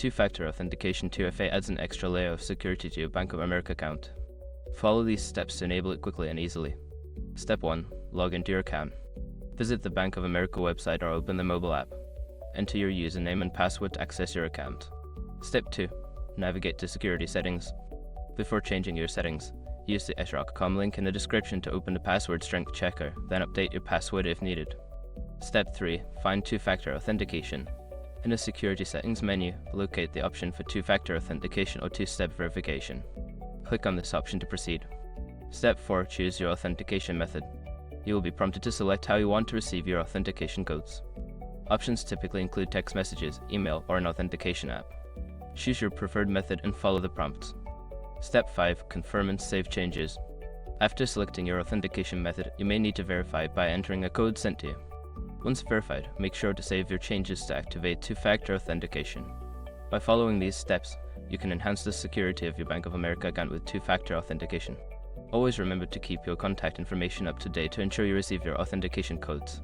Two-factor authentication 2FA adds an extra layer of security to your Bank of America account. Follow these steps to enable it quickly and easily. Step 1. Log into your account. Visit the Bank of America website or open the mobile app. Enter your username and password to access your account. Step 2. Navigate to Security Settings. Before changing your settings, use the sroc.com link in the description to open the password strength checker, then update your password if needed. Step 3. Find two-factor authentication. In the Security Settings menu, locate the option for two-factor authentication or two-step verification. Click on this option to proceed. Step 4. Choose your authentication method. You will be prompted to select how you want to receive your authentication codes. Options typically include text messages, email, or an authentication app. Choose your preferred method and follow the prompts. Step 5. Confirm and save changes. After selecting your authentication method, you may need to verify by entering a code sent to you. Once verified, make sure to save your changes to activate two-factor authentication. By following these steps, you can enhance the security of your Bank of America account with two-factor authentication. Always remember to keep your contact information up to date to ensure you receive your authentication codes.